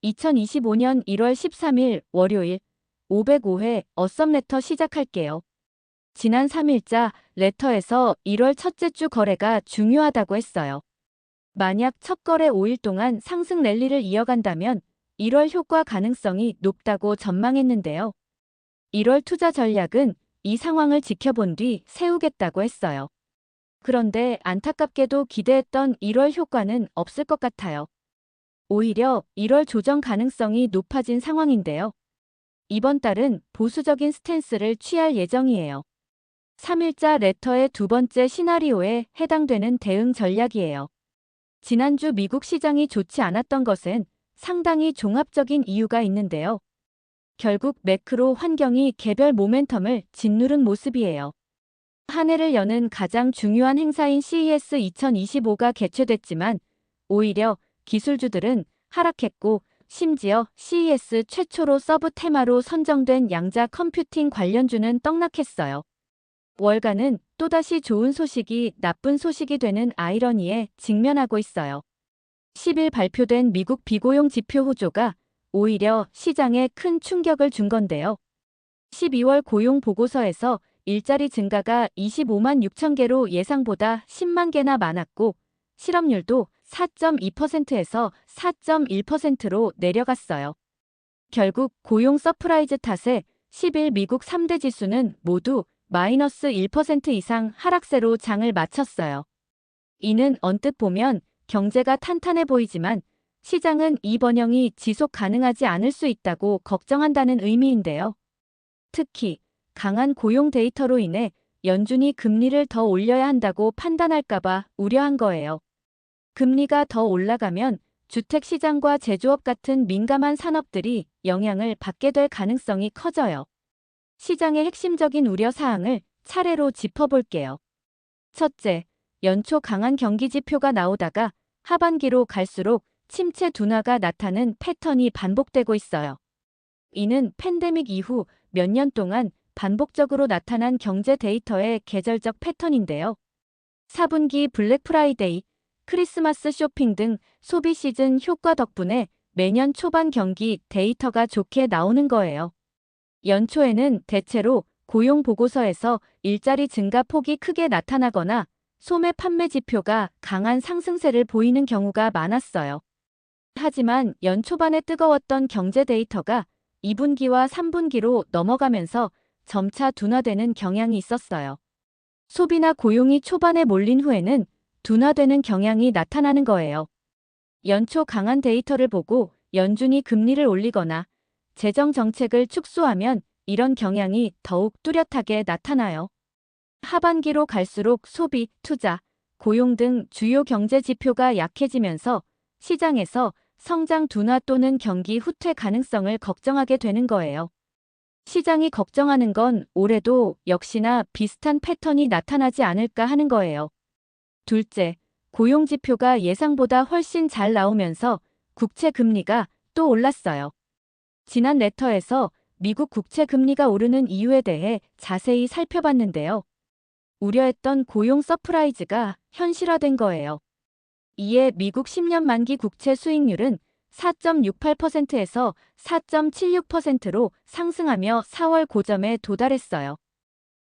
2025년 1월 13일 월요일 505회 어썸레터 시작할게요. 지난 3일자 레터에서 1월 첫째 주 거래가 중요하다고 했어요. 만약 첫 거래 5일 동안 상승 랠리를 이어간다면 1월 효과 가능성이 높다고 전망했는데요. 1월 투자 전략은 이 상황을 지켜본 뒤 세우겠다고 했어요. 그런데 안타깝게도 기대했던 1월 효과는 없을 것 같아요. 오히려 1월 조정 가능성이 높아진 상황인데요. 이번 달은 보수적인 스탠스를 취할 예정이에요. 3일자 레터의 두 번째 시나리오에 해당되는 대응 전략이에요. 지난주 미국 시장이 좋지 않았던 것은 상당히 종합적인 이유가 있는데요. 결국 매크로 환경이 개별 모멘텀을 짓누른 모습이에요. 한 해를 여는 가장 중요한 행사인 CES 2025가 개최됐지만 오히려 기술주들은 하락했고 심지어 CES 최초로 서브 테마로 선정된 양자 컴퓨팅 관련주는 떡락했어요. 월가는 또다시 좋은 소식이 나쁜 소식이 되는 아이러니에 직면하고 있어요. 10일 발표된 미국 비고용 지표 호조가 오히려 시장에 큰 충격을 준 건데요. 12월 고용 보고서에서 일자리 증가가 25만 6천 개로 예상보다 10만 개나 많았고 실업률도 4.2%에서 4.1%로 내려갔어요. 결국 고용 서프라이즈 탓에 10일 미국 3대 지수는 모두 마이너스 1% 이상 하락세로 장을 마쳤어요. 이는 언뜻 보면 경제가 탄탄해 보이지만 시장은 이 번영이 지속 가능하지 않을 수 있다고 걱정한다는 의미인데요. 특히 강한 고용 데이터로 인해 연준이 금리를 더 올려야 한다고 판단할까봐 우려한 거예요. 금리가 더 올라가면 주택시장과 제조업 같은 민감한 산업들이 영향을 받게 될 가능성이 커져요. 시장의 핵심적인 우려사항을 차례로 짚어볼게요. 첫째, 연초 강한 경기 지표가 나오다가 하반기로 갈수록 침체 둔화가 나타나는 패턴이 반복되고 있어요. 이는 팬데믹 이후 몇 년 동안 반복적으로 나타난 경제 데이터의 계절적 패턴인데요. 4분기 블랙 프라이데이, 크리스마스 쇼핑 등 소비 시즌 효과 덕분에 매년 초반 경기 데이터가 좋게 나오는 거예요. 연초에는 대체로 고용 보고서에서 일자리 증가 폭이 크게 나타나거나 소매 판매 지표가 강한 상승세를 보이는 경우가 많았어요. 하지만 연초반에 뜨거웠던 경제 데이터가 2분기와 3분기로 넘어가면서 점차 둔화되는 경향이 있었어요. 소비나 고용이 초반에 몰린 후에는 둔화되는 경향이 나타나는 거예요. 연초 강한 데이터를 보고 연준이 금리를 올리거나 재정 정책을 축소하면 이런 경향이 더욱 뚜렷하게 나타나요. 하반기로 갈수록 소비, 투자, 고용 등 주요 경제 지표가 약해지면서 시장에서 성장 둔화 또는 경기 후퇴 가능성을 걱정하게 되는 거예요. 시장이 걱정하는 건 올해도 역시나 비슷한 패턴이 나타나지 않을까 하는 거예요. 둘째, 고용 지표가 예상보다 훨씬 잘 나오면서 국채 금리가 또 올랐어요. 지난 레터에서 미국 국채 금리가 오르는 이유에 대해 자세히 살펴봤는데요. 우려했던 고용 서프라이즈가 현실화된 거예요. 이에 미국 10년 만기 국채 수익률은 4.68%에서 4.76%로 상승하며 4월 고점에 도달했어요.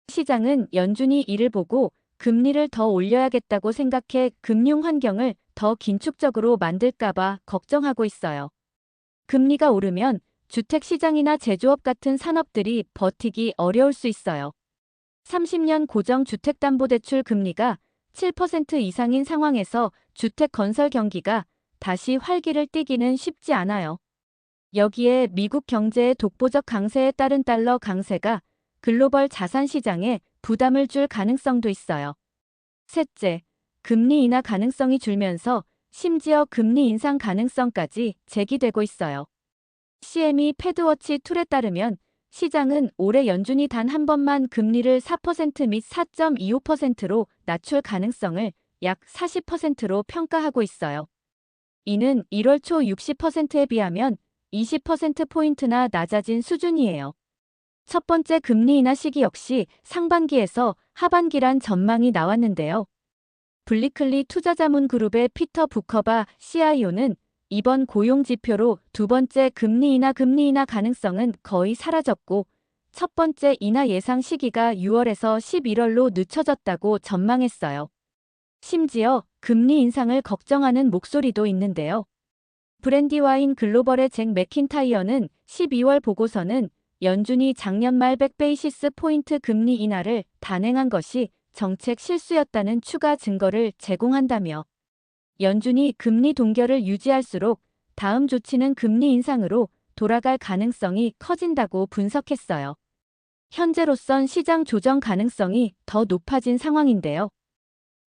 시장은 연준이 이를 보고 금리를 더 올려야겠다고 생각해 금융 환경을 더 긴축적으로 만들까봐 걱정하고 있어요. 금리가 오르면 주택시장이나 제조업 같은 산업들이 버티기 어려울 수 있어요. 30년 고정주택담보대출 금리가 7% 이상인 상황에서 주택 건설 경기가 다시 활기를 띠기는 쉽지 않아요. 여기에 미국 경제의 독보적 강세에 따른 달러 강세가 글로벌 자산 시장에 부담을 줄 가능성도 있어요. 셋째, 금리 인하 가능성이 줄면서 심지어 금리 인상 가능성까지 제기되고 있어요. CME 패드워치 툴에 따르면 시장은 올해 연준이 단 한 번만 금리를 4% 및 4.25%로 낮출 가능성을 약 40%로 평가하고 있어요. 이는 1월 초 60%에 비하면 20%포인트나 낮아진 수준이에요. 첫 번째 금리 인하 시기 역시 상반기에서 하반기란 전망이 나왔는데요. 블리클리 투자자문 그룹의 피터 부커바 CIO는 이번 고용 지표로 두 번째 금리 인하 가능성은 거의 사라졌고 첫 번째 인하 예상 시기가 6월에서 11월로 늦춰졌다고 전망했어요. 심지어 금리 인상을 걱정하는 목소리도 있는데요. 브랜디와인 글로벌의 잭 맥킨타이어는 12월 보고서는 연준이 작년 말 100베이시스 포인트 금리 인하를 단행한 것이 정책 실수였다는 추가 증거를 제공한다며 연준이 금리 동결을 유지할수록 다음 조치는 금리 인상으로 돌아갈 가능성이 커진다고 분석했어요. 현재로선 시장 조정 가능성이 더 높아진 상황인데요.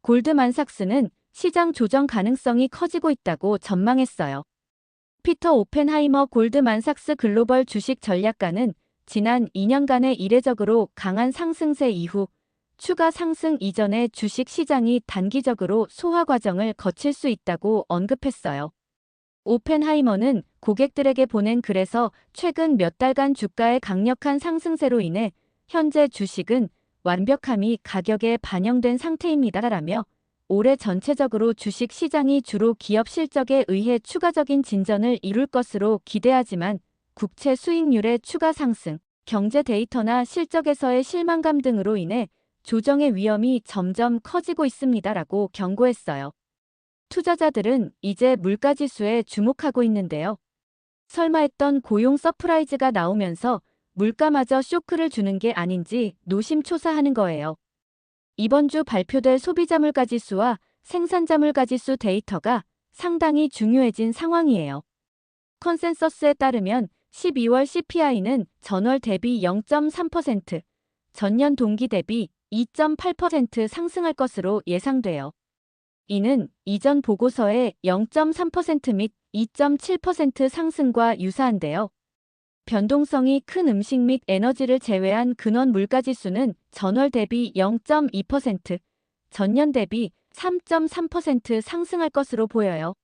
골드만삭스는 시장 조정 가능성이 커지고 있다고 전망했어요. 피터 오펜하이머 골드만삭스 글로벌 주식 전략가는 지난 2년간의 이례적으로 강한 상승세 이후 추가 상승 이전에 주식 시장이 단기적으로 소화 과정을 거칠 수 있다고 언급했어요. 오펜하이머는 고객들에게 보낸 글에서 최근 몇 달간 주가의 강력한 상승세로 인해 현재 주식은 완벽함이 가격에 반영된 상태입니다라며 올해 전체적으로 주식 시장이 주로 기업 실적에 의해 추가적인 진전을 이룰 것으로 기대하지만 국채 수익률의 추가 상승, 경제 데이터나 실적에서의 실망감 등으로 인해 조정의 위험이 점점 커지고 있습니다라고 경고했어요. 투자자들은 이제 물가지수에 주목하고 있는데요. 설마 했던 고용 서프라이즈가 나오면서 물가마저 쇼크를 주는 게 아닌지 노심초사하는 거예요. 이번 주 발표될 소비자 물가지수와 생산자 물가지수 데이터가 상당히 중요해진 상황이에요. 컨센서스에 따르면 12월 CPI는 전월 대비 0.3%, 전년 동기 대비 2.8% 상승할 것으로 예상돼요. 이는 이전 보고서의 0.3% 및 2.7% 상승과 유사한데요. 변동성이 큰 음식 및 에너지를 제외한 근원 물가지수는 전월 대비 0.2%, 전년 대비 3.3% 상승할 것으로 보여요.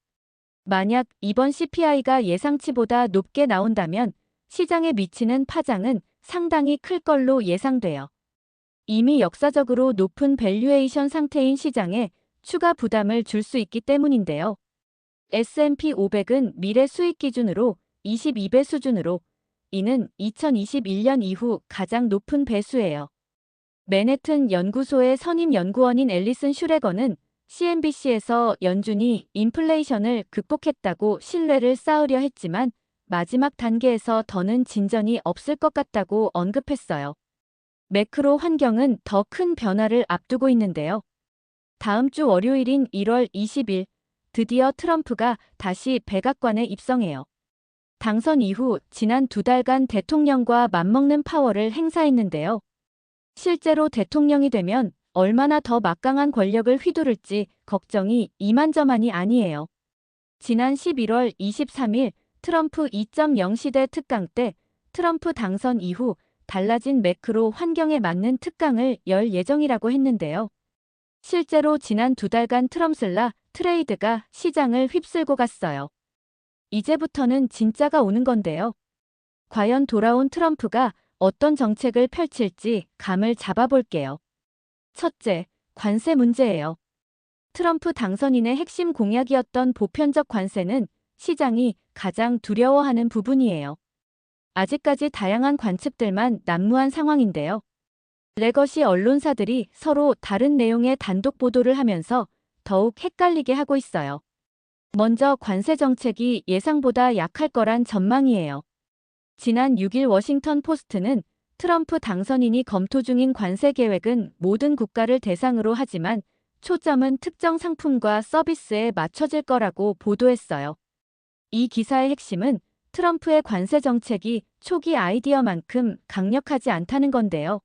만약 이번 CPI가 예상치보다 높게 나온다면 시장에 미치는 파장은 상당히 클 걸로 예상돼요. 이미 역사적으로 높은 밸류에이션 상태인 시장에 추가 부담을 줄 수 있기 때문인데요. S&P 500은 미래 수익 기준으로 22배 수준으로 이는 2021년 이후 가장 높은 배수예요. 맨해튼 연구소의 선임 연구원인 앨리슨 슈레거는 CNBC에서 연준이 인플레이션을 극복했다고 신뢰를 쌓으려 했지만 마지막 단계에서 더는 진전이 없을 것 같다고 언급했어요. 매크로 환경은 더 큰 변화를 앞두고 있는데요. 다음 주 월요일인 1월 20일 드디어 트럼프가 다시 백악관에 입성해요. 당선 이후 지난 2달간 대통령과 맞먹는 파워를 행사했는데요. 실제로 대통령이 되면 얼마나 더 막강한 권력을 휘두를지 걱정이 이만저만이 아니에요. 지난 11월 23일 트럼프 2.0 시대 특강 때 트럼프 당선 이후 달라진 매크로 환경에 맞는 특강을 열 예정이라고 했는데요. 실제로 지난 2달간 트럼슬라 트레이드가 시장을 휩쓸고 갔어요. 이제부터는 진짜가 오는 건데요. 과연 돌아온 트럼프가 어떤 정책을 펼칠지 감을 잡아볼게요. 첫째, 관세 문제예요. 트럼프 당선인의 핵심 공약이었던 보편적 관세는 시장이 가장 두려워하는 부분이에요. 아직까지 다양한 관측들만 난무한 상황인데요. 레거시 언론사들이 서로 다른 내용의 단독 보도를 하면서 더욱 헷갈리게 하고 있어요. 먼저 관세 정책이 예상보다 약할 거란 전망이에요. 지난 6일 워싱턴 포스트는 트럼프 당선인이 검토 중인 관세 계획은 모든 국가를 대상으로 하지만 초점은 특정 상품과 서비스에 맞춰질 거라고 보도했어요. 이 기사의 핵심은 트럼프의 관세 정책이 초기 아이디어만큼 강력하지 않다는 건데요.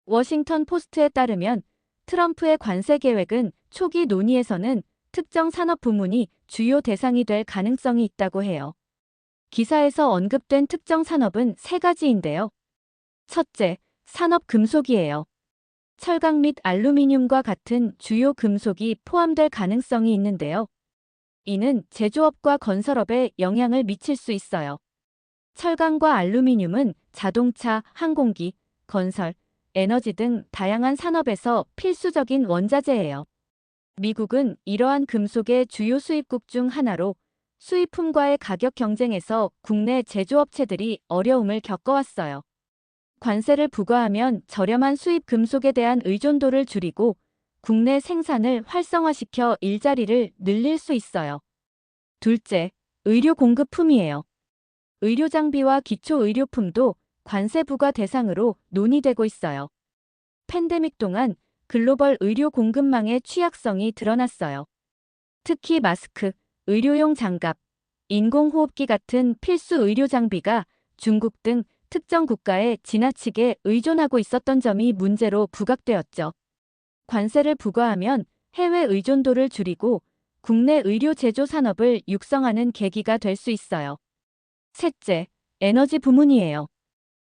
워싱턴 포스트에 따르면 트럼프의 관세 계획은 초기 논의에서는 특정 산업 부문이 주요 대상이 될 가능성이 있다고 해요. 기사에서 언급된 특정 산업은 3가지인데요. 첫째, 산업 금속이에요. 철강 및 알루미늄과 같은 주요 금속이 포함될 가능성이 있는데요. 이는 제조업과 건설업에 영향을 미칠 수 있어요. 철강과 알루미늄은 자동차, 항공기, 건설, 에너지 등 다양한 산업에서 필수적인 원자재예요. 미국은 이러한 금속의 주요 수입국 중 하나로 수입품과의 가격 경쟁에서 국내 제조업체들이 어려움을 겪어왔어요. 관세를 부과하면 저렴한 수입 금속에 대한 의존도를 줄이고 국내 생산을 활성화시켜 일자리를 늘릴 수 있어요. 둘째, 의료 공급품이에요. 의료 장비와 기초 의료품도 관세 부과 대상으로 논의되고 있어요. 팬데믹 동안 글로벌 의료 공급망의 취약성이 드러났어요. 특히 마스크, 의료용 장갑, 인공호흡기 같은 필수 의료 장비가 중국 등 특정 국가에 지나치게 의존하고 있었던 점이 문제로 부각되었죠. 관세를 부과하면 해외 의존도를 줄이고 국내 의료 제조 산업을 육성하는 계기가 될 수 있어요. 셋째, 에너지 부문이에요.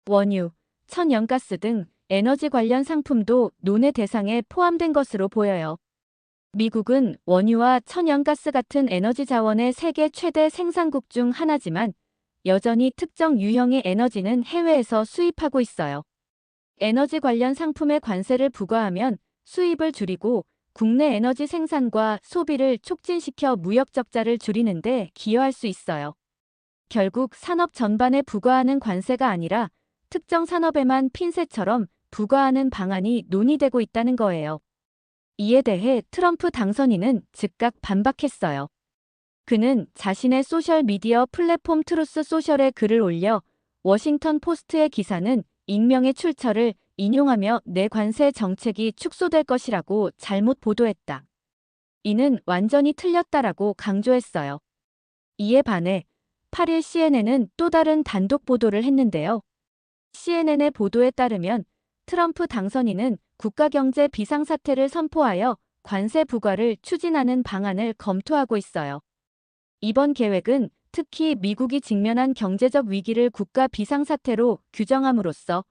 원유, 천연가스 등 에너지 관련 상품도 논의 대상에 포함된 것으로 보여요. 미국은 원유와 천연가스 같은 에너지 자원의 세계 최대 생산국 중 하나지만 여전히 특정 유형의 에너지는 해외에서 수입하고 있어요. 에너지 관련 상품에 관세를 부과하면 수입을 줄이고 국내 에너지 생산과 소비를 촉진시켜 무역 적자를 줄이는 데 기여할 수 있어요. 결국 산업 전반에 부과하는 관세가 아니라 특정 산업에만 핀셋처럼 부과하는 방안이 논의되고 있다는 거예요. 이에 대해 트럼프 당선인은 즉각 반박했어요. 그는 자신의 소셜미디어 플랫폼 트루스 소셜에 글을 올려 워싱턴 포스트의 기사는 익명의 출처를 인용하며 내 관세 정책이 축소될 것이라고 잘못 보도했다. 이는 완전히 틀렸다라고 강조했어요. 이에 반해 8일 CNN은 또 다른 단독 보도를 했는데요. CNN의 보도에 따르면 트럼프 당선인은 국가경제 비상사태를 선포하여 관세 부과를 추진하는 방안을 검토하고 있어요. 이번 계획은 특히 미국이 직면한 경제적 위기를 국가 비상사태로 규정함으로써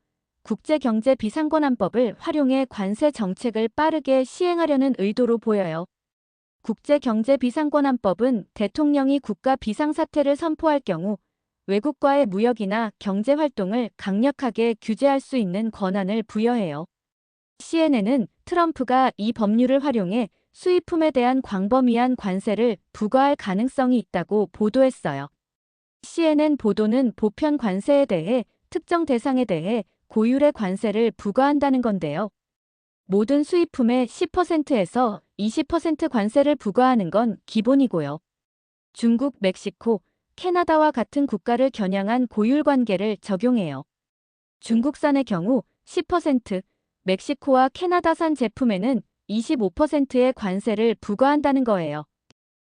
국제경제비상권한법을 활용해 관세 정책을 빠르게 시행하려는 의도로 보여요. 국제경제비상권한법은 대통령이 국가 비상사태를 선포할 경우 외국과의 무역이나 경제활동을 강력하게 규제할 수 있는 권한을 부여해요. CNN은 트럼프가 이 법률을 활용해 수입품에 대한 광범위한 관세를 부과할 가능성이 있다고 보도했어요. CNN 보도는 보편 관세에 대해 특정 대상에 대해 고율의 관세를 부과한다는 건데요. 모든 수입품의 10%에서 20% 관세를 부과하는 건 기본이고요. 중국, 멕시코, 캐나다와 같은 국가를 겨냥한 고율 관계를 적용해요. 중국산의 경우 10%, 멕시코와 캐나다산 제품에는 25%의 관세를 부과한다는 거예요.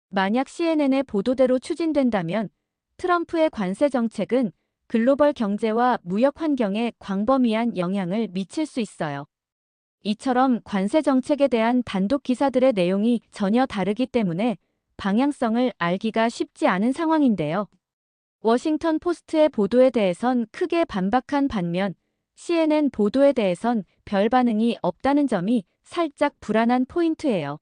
만약 CNN의 보도대로 추진된다면 트럼프의 관세 정책은 글로벌 경제와 무역 환경에 광범위한 영향을 미칠 수 있어요. 이처럼 관세 정책에 대한 단독 기사들의 내용이 전혀 다르기 때문에 방향성을 알기가 쉽지 않은 상황인데요. 워싱턴 포스트의 보도에 대해선 크게 반박한 반면 CNN 보도에 대해선 별 반응이 없다는 점이 살짝 불안한 포인트예요.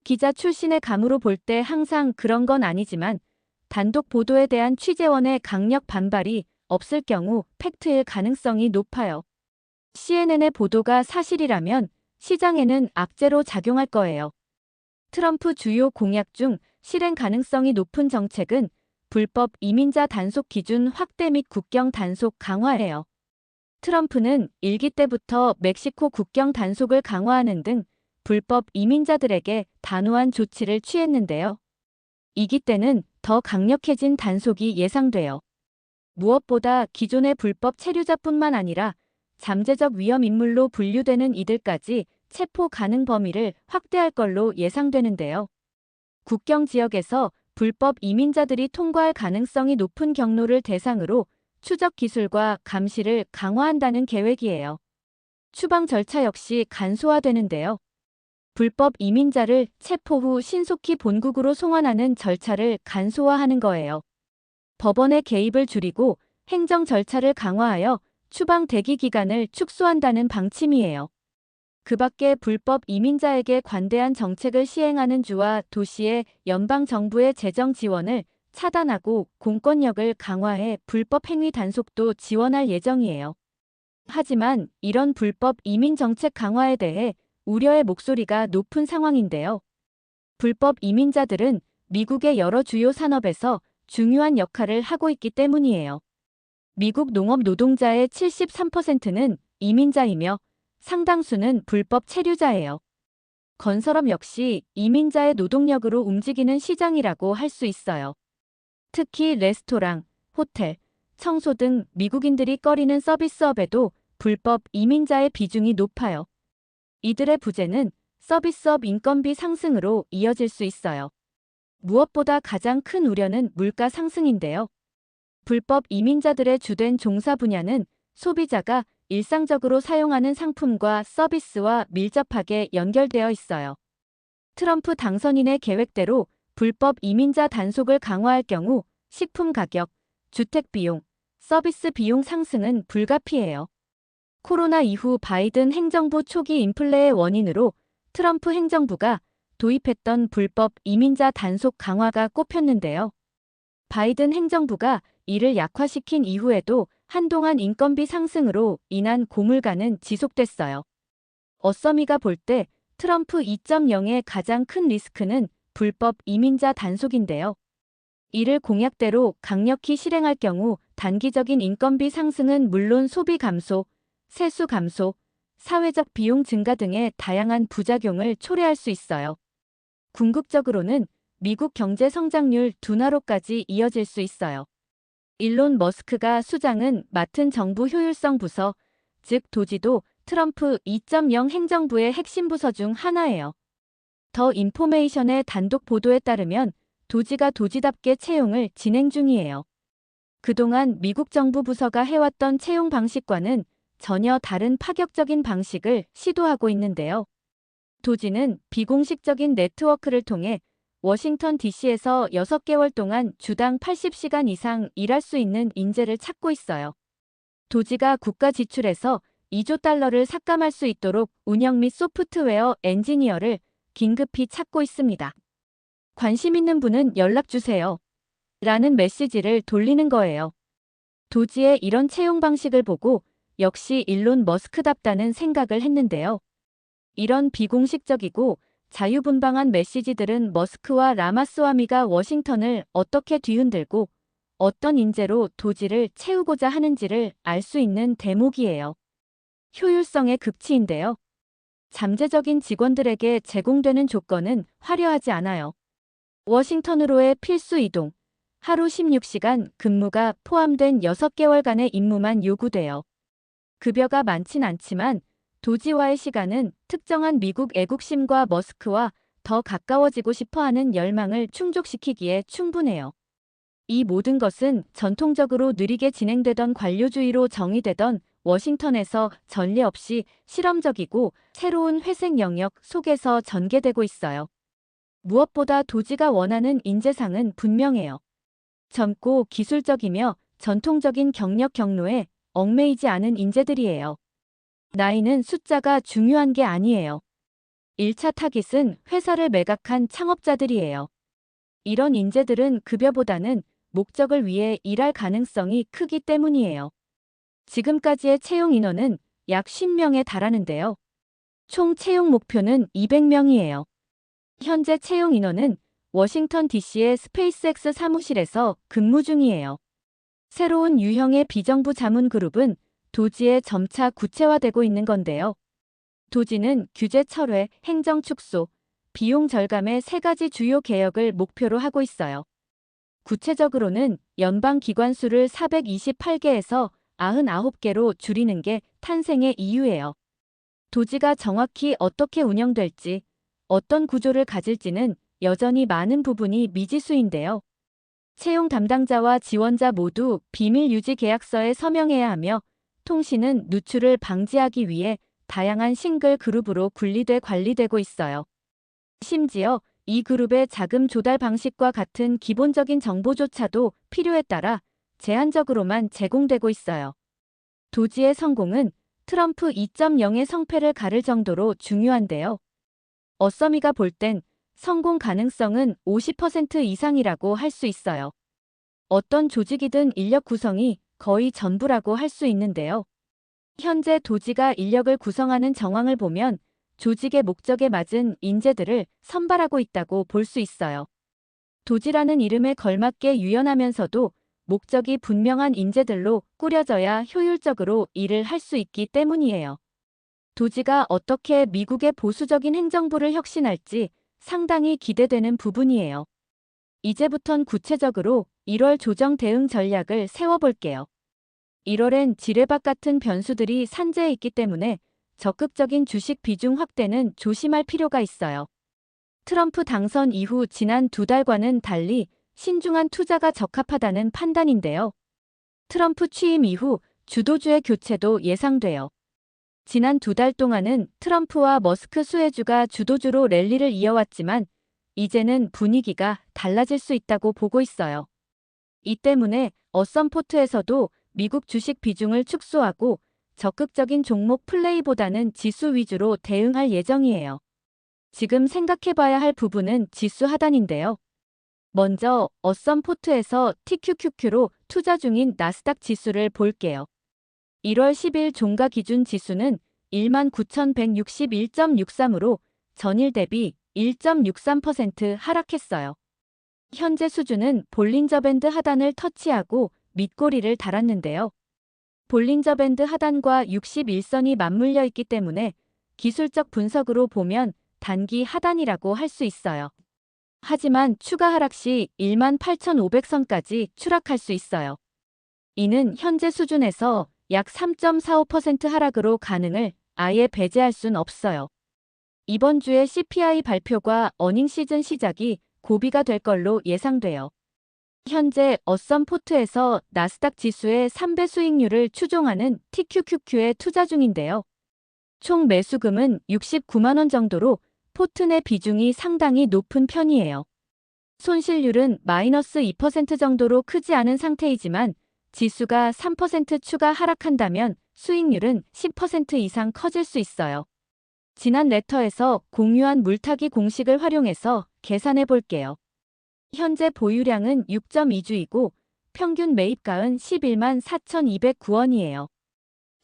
기자 출신의 감으로 볼 때 항상 그런 건 아니지만 단독 보도에 대한 취재원의 강력 반발이 없을 경우 팩트일 가능성이 높아요. CNN의 보도가 사실이라면 시장에는 악재로 작용할 거예요. 트럼프 주요 공약 중 실행 가능성이 높은 정책은 불법 이민자 단속 기준 확대 및 국경 단속 강화예요. 트럼프는 일기 때부터 멕시코 국경 단속을 강화하는 등 불법 이민자들에게 단호한 조치를 취했는데요. 2기 때는 더 강력해진 단속이 예상돼요. 무엇보다 기존의 불법 체류자뿐만 아니라 잠재적 위험 인물로 분류되는 이들까지 체포 가능 범위를 확대할 걸로 예상되는데요. 국경 지역에서 불법 이민자들이 통과할 가능성이 높은 경로를 대상으로 추적 기술과 감시를 강화한다는 계획이에요. 추방 절차 역시 간소화되는데요. 불법 이민자를 체포 후 신속히 본국으로 송환하는 절차를 간소화하는 거예요. 법원의 개입을 줄이고 행정 절차를 강화하여 추방 대기 기간을 축소한다는 방침이에요. 그 밖에 불법 이민자에게 관대한 정책을 시행하는 주와 도시의 연방정부의 재정 지원을 차단하고 공권력을 강화해 불법 행위 단속도 지원할 예정이에요. 하지만 이런 불법 이민 정책 강화에 대해 우려의 목소리가 높은 상황인데요. 불법 이민자들은 미국의 여러 주요 산업에서 중요한 역할을 하고 있기 때문이에요. 미국 농업 노동자의 73%는 이민자이며 상당수는 불법 체류자예요. 건설업 역시 이민자의 노동력으로 움직이는 시장이라고 할 수 있어요. 특히 레스토랑, 호텔, 청소 등 미국인들이 꺼리는 서비스업에도 불법 이민자의 비중이 높아요. 이들의 부재는 서비스업 인건비 상승으로 이어질 수 있어요. 무엇보다 가장 큰 우려는 물가 상승인데요. 불법 이민자들의 주된 종사 분야는 소비자가 일상적으로 사용하는 상품과 서비스와 밀접하게 연결되어 있어요. 트럼프 당선인의 계획대로 불법 이민자 단속을 강화할 경우 식품 가격, 주택 비용, 서비스 비용 상승은 불가피해요. 코로나 이후 바이든 행정부 초기 인플레의 원인으로 트럼프 행정부가 도입했던 불법 이민자 단속 강화가 꼽혔는데요. 바이든 행정부가 이를 약화시킨 이후에도 한동안 인건비 상승으로 인한 고물가는 지속됐어요. 어서미가 볼 때 트럼프 2.0의 가장 큰 리스크는 불법 이민자 단속인데요. 이를 공약대로 강력히 실행할 경우 단기적인 인건비 상승은 물론 소비 감소, 세수 감소, 사회적 비용 증가 등의 다양한 부작용을 초래할 수 있어요. 궁극적으로는 미국 경제 성장률 둔화로까지 이어질 수 있어요. 일론 머스크가 수장은 맡은 정부 효율성 부서, 즉 도지도 트럼프 2.0 행정부의 핵심 부서 중 하나예요. 더 인포메이션의 단독 보도에 따르면 도지가 도지답게 채용을 진행 중이에요. 그동안 미국 정부 부서가 해왔던 채용 방식과는 전혀 다른 파격적인 방식을 시도하고 있는데요. 도지는 비공식적인 네트워크를 통해 워싱턴 DC에서 6개월 동안 주당 80시간 이상 일할 수 있는 인재를 찾고 있어요. 도지가 국가 지출에서 2조 달러를 삭감할 수 있도록 운영 및 소프트웨어 엔지니어를 긴급히 찾고 있습니다. 관심 있는 분은 연락주세요. 라는 메시지를 돌리는 거예요. 도지의 이런 채용 방식을 보고 역시 일론 머스크답다는 생각을 했는데요. 이런 비공식적이고 자유분방한 메시지들은 머스크와 라마스와미가 워싱턴을 어떻게 뒤흔들고 어떤 인재로 도지를 채우고자 하는지를 알 수 있는 대목이에요. 효율성의 극치인데요. 잠재적인 직원들에게 제공되는 조건은 화려하지 않아요. 워싱턴으로의 필수 이동, 하루 16시간 근무가 포함된 6개월간의 임무만 요구돼요. 급여가 많진 않지만 도지와의 시간은 특정한 미국 애국심과 머스크와 더 가까워지고 싶어하는 열망을 충족시키기에 충분해요. 이 모든 것은 전통적으로 느리게 진행되던 관료주의로 정의되던 워싱턴에서 전례 없이 실험적이고 새로운 회색 영역 속에서 전개되고 있어요. 무엇보다 도지가 원하는 인재상은 분명해요. 젊고 기술적이며 전통적인 경력 경로에 얽매이지 않은 인재들이에요. 나이는 숫자가 중요한 게 아니에요. 1차 타깃은 회사를 매각한 창업자들이에요. 이런 인재들은 급여보다는 목적을 위해 일할 가능성이 크기 때문이에요. 지금까지의 채용 인원은 약 10명에 달하는데요. 총 채용 목표는 200명이에요. 현재 채용 인원은 워싱턴 DC의 스페이스X 사무실에서 근무 중이에요. 새로운 유형의 비정부 자문 그룹은 도지에 점차 구체화되고 있는 건데요. 도지는 규제 철회, 행정 축소, 비용 절감의 3가지 주요 개혁을 목표로 하고 있어요. 구체적으로는 연방 기관 수를 428개에서 99개로 줄이는 게 탄생의 이유예요. 도지가 정확히 어떻게 운영될지, 어떤 구조를 가질지는 여전히 많은 부분이 미지수인데요. 채용 담당자와 지원자 모두 비밀 유지 계약서에 서명해야 하며 통신은 누출을 방지하기 위해 다양한 싱글 그룹으로 분리돼 관리되고 있어요. 심지어 이 그룹의 자금 조달 방식과 같은 기본적인 정보조차도 필요에 따라 제한적으로만 제공되고 있어요. 도지의 성공은 트럼프 2.0의 성패를 가를 정도로 중요한데요. 어서미가 볼 땐 성공 가능성은 50% 이상이라고 할 수 있어요. 어떤 조직이든 인력 구성이 거의 전부라고 할 수 있는데요. 현재 도지가 인력을 구성하는 정황을 보면 조직의 목적에 맞은 인재들을 선발하고 있다고 볼 수 있어요. 도지라는 이름에 걸맞게 유연하면서도 목적이 분명한 인재들로 꾸려져야 효율적으로 일을 할 수 있기 때문이에요. 도지가 어떻게 미국의 보수적인 행정부를 혁신할지 상당히 기대되는 부분이에요. 이제부턴 구체적으로 1월 조정 대응 전략을 세워볼게요. 1월엔 지뢰밭 같은 변수들이 산재해 있기 때문에 적극적인 주식 비중 확대는 조심할 필요가 있어요. 트럼프 당선 이후 지난 2달과는 달리 신중한 투자가 적합하다는 판단인데요. 트럼프 취임 이후 주도주의 교체도 예상돼요. 지난 2달 동안은 트럼프와 머스크 수혜주가 주도주로 랠리를 이어왔지만 이제는 분위기가 달라질 수 있다고 보고 있어요. 이 때문에 어썸포트에서도 미국 주식 비중을 축소하고 적극적인 종목 플레이보다는 지수 위주로 대응할 예정이에요. 지금 생각해봐야 할 부분은 지수 하단인데요. 먼저 어썸포트에서 TQQQ로 투자 중인 나스닥 지수를 볼게요. 1월 10일 종가 기준 지수는 19,161.63으로 전일 대비 1.63% 하락했어요. 현재 수준은 볼린저 밴드 하단을 터치하고 밑꼬리를 달았는데요. 볼린저 밴드 하단과 61선이 맞물려 있기 때문에 기술적 분석으로 보면 단기 하단이라고 할 수 있어요. 하지만 추가 하락 시 18,500선까지 추락할 수 있어요. 이는 현재 수준에서 약 3.45% 하락으로 가능을 아예 배제할 순 없어요. 이번 주에 CPI 발표가 어닝 시즌 시작이 고비가 될 걸로 예상돼요. 현재 어썸포트에서 나스닥 지수의 3배 수익률을 추종하는 TQQQ에 투자 중인데요. 총 매수금은 69만 원 정도로 포트 내 비중이 상당히 높은 편이에요. 손실률은 마이너스 2% 정도로 크지 않은 상태이지만 지수가 3% 추가 하락한다면 수익률은 10% 이상 커질 수 있어요. 지난 레터에서 공유한 물타기 공식을 활용해서 계산해 볼게요. 현재 보유량은 6.2주이고 평균 매입가은 11만 4,209원이에요.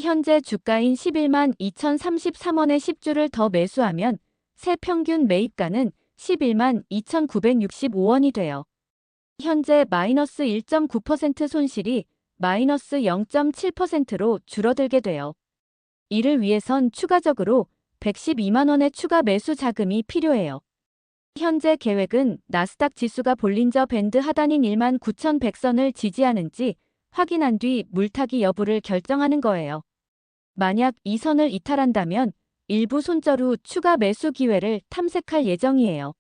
현재 주가인 11만 2,033원에 10주를 더 매수하면 새 평균 매입가는 11만 2,965원이 돼요. 현재 마이너스 1.9% 손실이 마이너스 0.7%로 줄어들게 돼요. 이를 위해선 추가적으로 112만 원의 추가 매수 자금이 필요해요. 현재 계획은 나스닥 지수가 볼린저 밴드 하단인 19,100선을 지지하는지 확인한 뒤 물타기 여부를 결정하는 거예요. 만약 이 선을 이탈한다면 일부 손절 후 추가 매수 기회를 탐색할 예정이에요.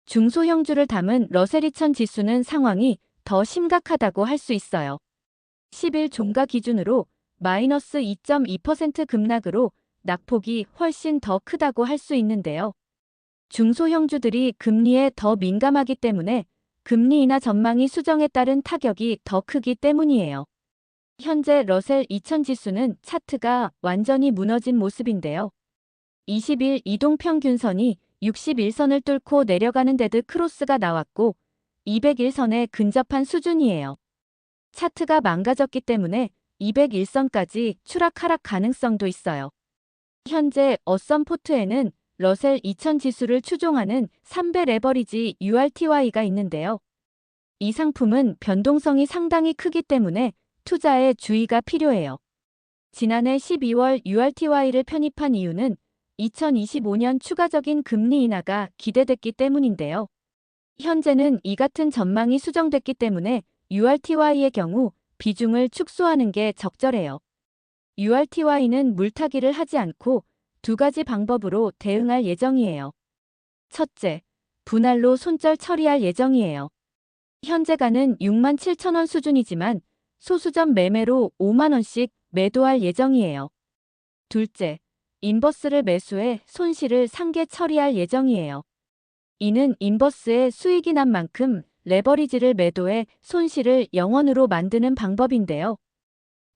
중소형주를 담은 러셀 2000 지수는 상황이 더 심각하다고 할 수 있어요. 10일 종가 기준으로 마이너스 2.2% 급락으로 낙폭이 훨씬 더 크다고 할 수 있는데요. 중소형주들이 금리에 더 민감하기 때문에 금리 인하 전망이 수정에 따른 타격이 더 크기 때문이에요. 현재 러셀 2000 지수는 차트가 완전히 무너진 모습인데요. 20일 이동평균선이 61선을 뚫고 내려가는 데드 크로스가 나왔고 201선에 근접한 수준이에요. 차트가 망가졌기 때문에 201선까지 추락 하락 가능성도 있어요. 현재 어썸포트에는 러셀 2000 지수를 추종하는 3배 레버리지 URTY가 있는데요. 이 상품은 변동성이 상당히 크기 때문에 투자에 주의가 필요해요. 지난해 12월 URTY를 편입한 이유는 2025년 추가적인 금리 인하가 기대됐기 때문인데요. 현재는 이 같은 전망이 수정됐기 때문에 URTY의 경우 비중을 축소하는 게 적절해요. URTY는 물타기를 하지 않고 두 가지 방법으로 대응할 예정이에요. 첫째, 분할로 손절 처리할 예정이에요. 현재가는 6만 7천 원 수준이지만 소수점 매매로 5만 원씩 매도할 예정이에요. 둘째, 인버스를 매수해 손실을 상계 처리할 예정이에요. 이는 인버스의 수익이 난 만큼 레버리지를 매도해 손실을 0원으로 만드는 방법인데요.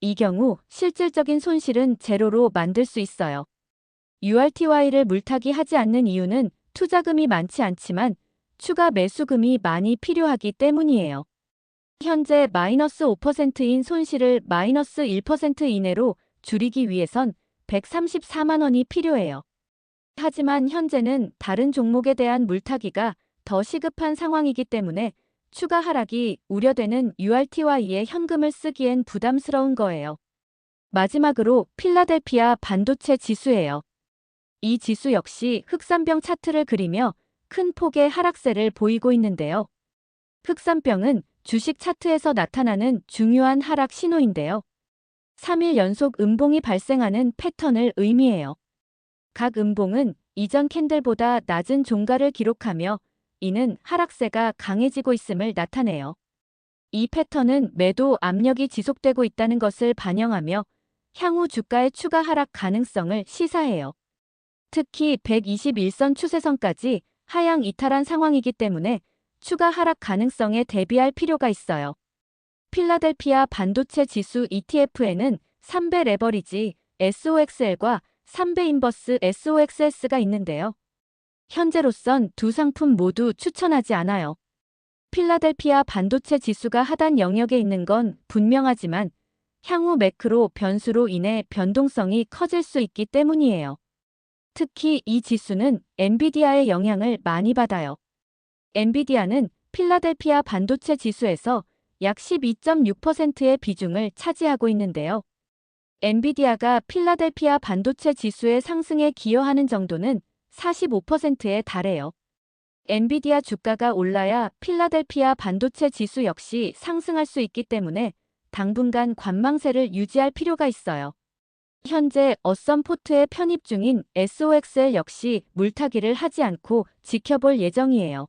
이 경우 실질적인 손실은 제로로 만들 수 있어요. URTY를 물타기 하지 않는 이유는 투자금이 많지 않지만 추가 매수금이 많이 필요하기 때문이에요. 현재 마이너스 5%인 손실을 마이너스 1% 이내로 줄이기 위해선 134만 원이 필요해요. 하지만 현재는 다른 종목에 대한 물타기가 더 시급한 상황이기 때문에 추가 하락이 우려되는 URTY에 현금을 쓰기엔 부담스러운 거예요. 마지막으로 필라델피아 반도체 지수예요. 이 지수 역시 흑산병 차트를 그리며 큰 폭의 하락세를 보이고 있는데요. 흑산병은 주식 차트에서 나타나는 중요한 하락 신호인데요. 3일 연속 음봉이 발생하는 패턴을 의미해요. 각 음봉은 이전 캔들보다 낮은 종가를 기록하며 이는 하락세가 강해지고 있음을 나타내요. 이 패턴은 매도 압력이 지속되고 있다는 것을 반영하며 향후 주가의 추가 하락 가능성을 시사해요. 특히 121선 추세선까지 하향 이탈한 상황이기 때문에 추가 하락 가능성에 대비할 필요가 있어요. 필라델피아 반도체 지수 ETF에는 3배 레버리지 SOXL과 3배 인버스 SOXS가 있는데요. 현재로선 두 상품 모두 추천하지 않아요. 필라델피아 반도체 지수가 하단 영역에 있는 건 분명하지만 향후 매크로 변수로 인해 변동성이 커질 수 있기 때문이에요. 특히 이 지수는 엔비디아의 영향을 많이 받아요. 엔비디아는 필라델피아 반도체 지수에서 약 12.6%의 비중을 차지하고 있는데요. 엔비디아가 필라델피아 반도체 지수의 상승에 기여하는 정도는 45%에 달해요. 엔비디아 주가가 올라야 필라델피아 반도체 지수 역시 상승할 수 있기 때문에 당분간 관망세를 유지할 필요가 있어요. 현재 어썸포트에 편입 중인 SOXL 역시 물타기를 하지 않고 지켜볼 예정이에요.